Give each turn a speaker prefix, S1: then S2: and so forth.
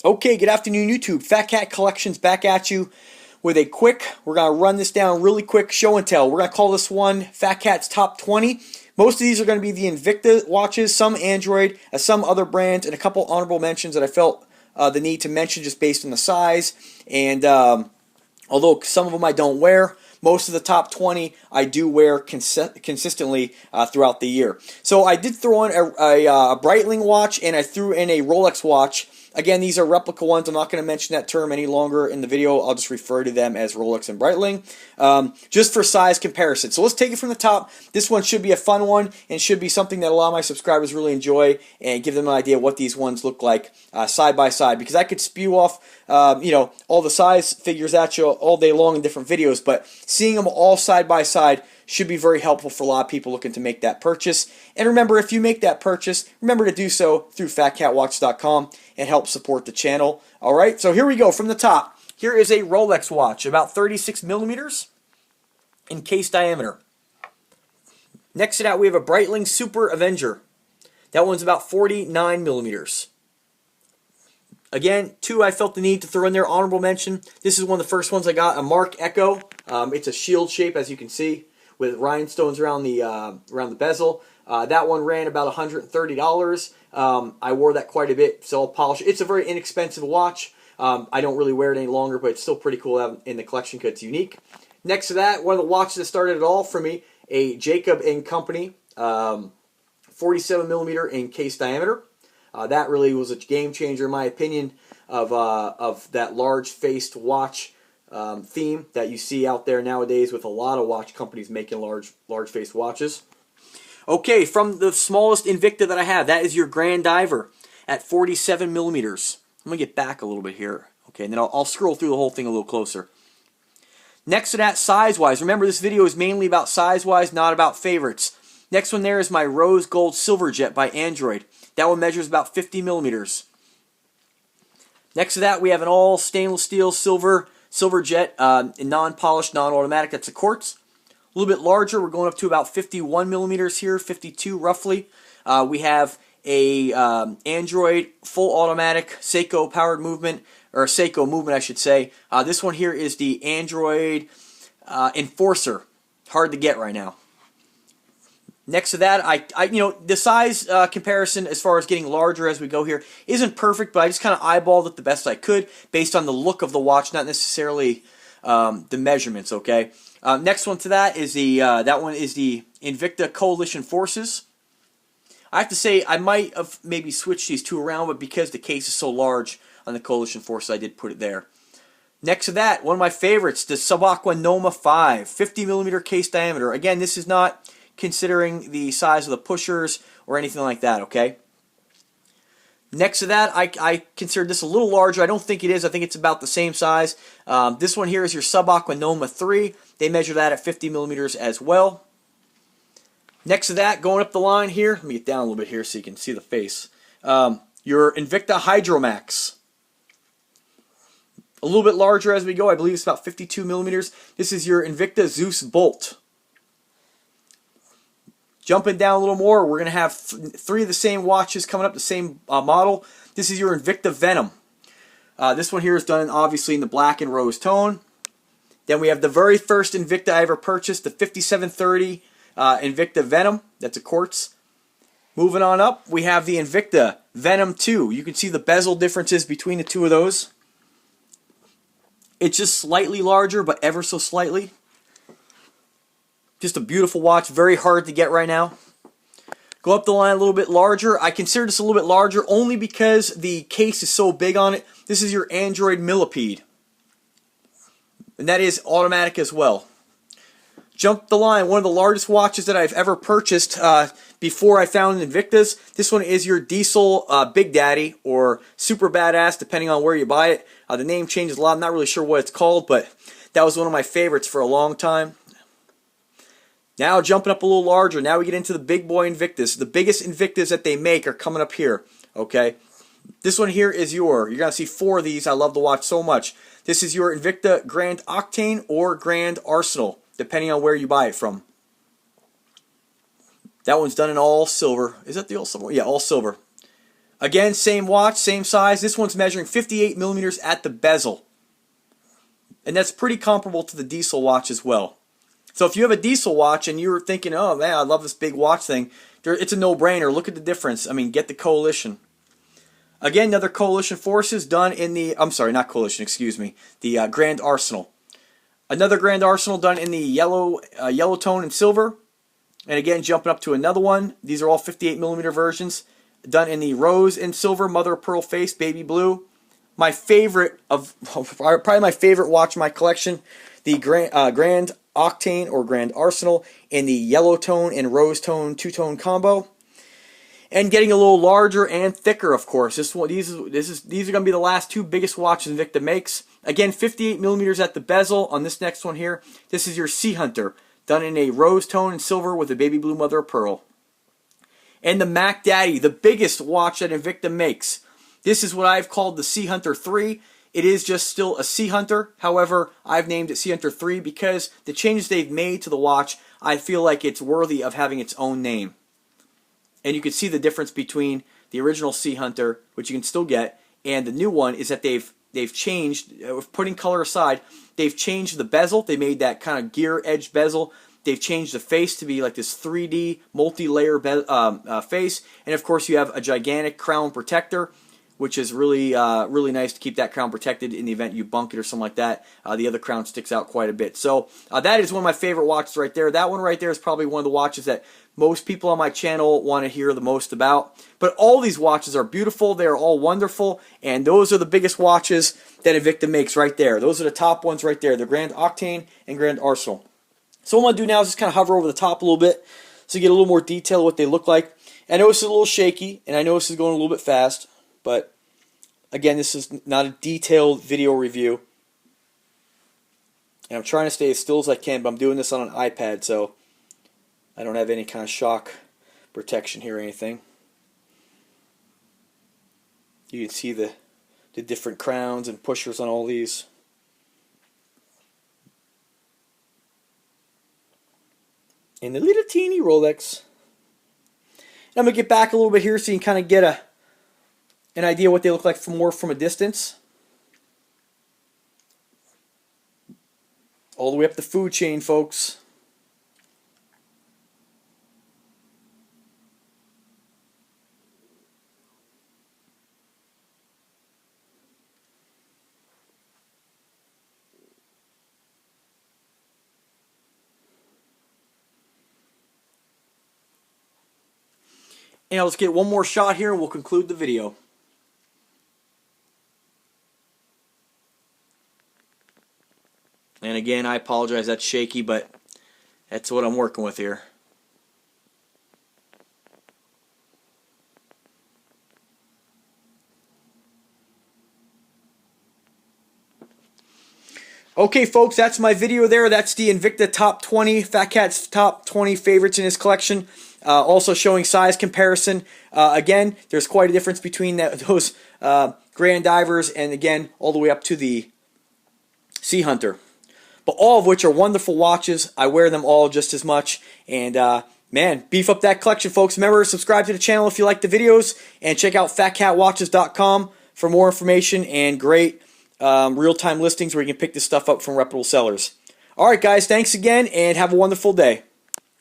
S1: Okay, good afternoon, YouTube. Fat Cat Collections back at you with a quick, we're going to run this down really quick, show and tell. We're going to call this one Fat Cat's Top 20. Most of these are going to be the Invicta watches, some Android, some other brands, and a couple honorable mentions that I felt the need to mention just based on the size. And although some of them I don't wear, most of the top 20 I do wear consistently throughout the year. So I did throw in a Breitling watch, and I threw in a Rolex watch. Again, these are replica ones. I'm not going to mention that term any longer in the video. I'll just refer to them as Rolex and Breitling, just for size comparison. So let's take it from the top. This one should be a fun one and should be something that a lot of my subscribers really enjoy and give them an idea what these ones look like side by side. Because I could spew off, all the size figures at you all day long in different videos, but seeing them all side by side should be very helpful for a lot of people looking to make that purchase. And remember, if you make that purchase, remember to do so through PHATKATWatch.com and help support the channel. Alright, so here we go from the top. Here is a Rolex watch, about 36 millimeters in case diameter. Next to that, we have a Breitling Super Avenger. That one's about 49 millimeters. Again, two I felt the need to throw in there, honorable mention. This is one of the first ones I got, a Mark Echo. It's a shield shape, as you can see, with rhinestones around the bezel. That one ran about $130. I wore that quite a bit, so I'll polish it. It's a very inexpensive watch. I don't really wear it any longer, but it's still pretty cool to have in the collection because it's unique. Next to that, one of the watches that started it all for me, a Jacob & Company 47 millimeter in case diameter. That really was a game changer in my opinion of that large-faced watch theme that you see out there nowadays with a lot of watch companies making large-faced watches. Okay, from the smallest Invicta that I have, that is your Grand Diver at 47 millimeters. I'm going to get back a little bit here. Okay, and then I'll scroll through the whole thing a little closer. Next to that, size-wise, remember this video is mainly about size-wise, not about favorites. Next one there is my Rose Gold Silver Jet by Android. That one measures about 50 millimeters. Next to that, we have an all stainless steel silver jet, non-polished, non-automatic. That's a quartz. A little bit larger. We're going up to about 51 millimeters here, 52 roughly. We have a Android full automatic Seiko powered movement, or Seiko movement, I should say. This one here is the Android Enforcer. Hard to get right now. Next to that, the size comparison as far as getting larger as we go here isn't perfect, but I just kind of eyeballed it the best I could based on the look of the watch, not necessarily the measurements. Okay. Next one to that is that one is the Invicta Coalition Forces. I have to say I might have maybe switched these two around, but because the case is so large on the Coalition Forces, I did put it there. Next to that, one of my favorites, the Subaqua Noma 5, 50 millimeter case diameter. Again, this is not considering the size of the pushers or anything like that, okay? Next to that, I consider this a little larger. I don't think it is. I think it's about the same size. This one here is your Subaqua Noma 3. They measure that at 50 millimeters as well. Next to that, going up the line here, let me get down a little bit here so you can see the face. Your Invicta Hydromax. A little bit larger as we go. I believe it's about 52 millimeters. This is your Invicta Zeus Bolt. Jumping down a little more, we're going to have three of the same watches coming up, the same model. This is your Invicta Venom. This one here is done obviously in the black and rose tone. Then we have the very first Invicta I ever purchased, the 5730 Invicta Venom. That's a quartz. Moving on up, we have the Invicta Venom 2. You can see the bezel differences between the two of those. It's just slightly larger, but ever so slightly. Just a beautiful watch, very hard to get right now. Go up the line a little bit larger. I consider this a little bit larger only because the case is so big on it. This is your Android Millipede. And that is automatic as well. Jump the line, one of the largest watches that I've ever purchased before I found Invicta's. This one is your Diesel Big Daddy, or Super Badass, depending on where you buy it. The name changes a lot. I'm not really sure what it's called, but that was one of my favorites for a long time. Now jumping up a little larger, now we get into the big boy Invictus. The biggest Invictas that they make are coming up here, okay? This one here is you're going to see four of these. I love the watch so much. This is your Invicta Grand Octane or Grand Arsenal, depending on where you buy it from. That one's done in all silver. Is that the all silver? Yeah, all silver. Again, same watch, same size. This one's measuring 58 millimeters at the bezel. And that's pretty comparable to the Diesel watch as well. So if you have a Diesel watch and you're thinking, oh man, I love this big watch thing, it's a no-brainer. Look at the difference. I mean, get the Coalition. Again, another Coalition Forces done in the, I'm sorry, not Coalition, excuse me, the Grand Arsenal. Another Grand Arsenal done in the yellow tone and silver. And again, jumping up to another one. These are all 58 millimeter versions. Done in the rose and silver, mother of pearl face, baby blue. My favorite probably my favorite watch in my collection, the Grand Octane or Grand Arsenal in the yellow tone and rose tone two-tone combo. And getting a little larger and thicker, of course. These are going to be the last two biggest watches Invicta makes. Again, 58 millimeters at the bezel on this next one here. This is your Sea Hunter, done in a rose tone and silver with a baby blue mother of pearl. And the Mac Daddy, the biggest watch that Invicta makes. This is what I've called the Sea Hunter 3. It is just still a Sea Hunter. However, I've named it Sea Hunter 3 because the changes they've made to the watch, I feel like it's worthy of having its own name. And you can see the difference between the original Sea Hunter, which you can still get, and the new one is that they've changed, putting color aside, they've changed the bezel. They made that kind of gear edge bezel. They've changed the face to be like this 3D multi-layer face. And of course you have a gigantic crown protector, which is really really nice to keep that crown protected in the event you bunk it or something like that. The other crown sticks out quite a bit. So that is one of my favorite watches right there. That one right there is probably one of the watches that most people on my channel want to hear the most about. But all these watches are beautiful. They are all wonderful. And those are the biggest watches that Invicta makes right there. Those are the top ones right there. The Grand Octane and Grand Arsenal. So what I'm going to do now is just kind of hover over the top a little bit so you get a little more detail of what they look like. I know this is a little shaky, and I know this is going a little bit fast, but again, this is not a detailed video review. And I'm trying to stay as still as I can, but I'm doing this on an iPad, so I don't have any kind of shock protection here or anything. You can see the different crowns and pushers on all these. And the little teeny Rolex. And I'm going to get back a little bit here so you can kind of get an idea what they look like from a distance. All the way up the food chain, folks. And let's get one more shot here and we'll conclude the video. And again, I apologize, that's shaky, but that's what I'm working with here. Okay, folks, that's my video there. That's the Invicta Top 20, Phatkat's Top 20 favorites in his collection. Also showing size comparison. Again, there's quite a difference between those Grand Divers and, again, all the way up to the Sea Hunter. But all of which are wonderful watches. I wear them all just as much. And, man, beef up that collection, folks. Remember, subscribe to the channel if you like the videos. And check out PHATKATWatches.com for more information and great real-time listings where you can pick this stuff up from reputable sellers. All right, guys, thanks again, and have a wonderful day.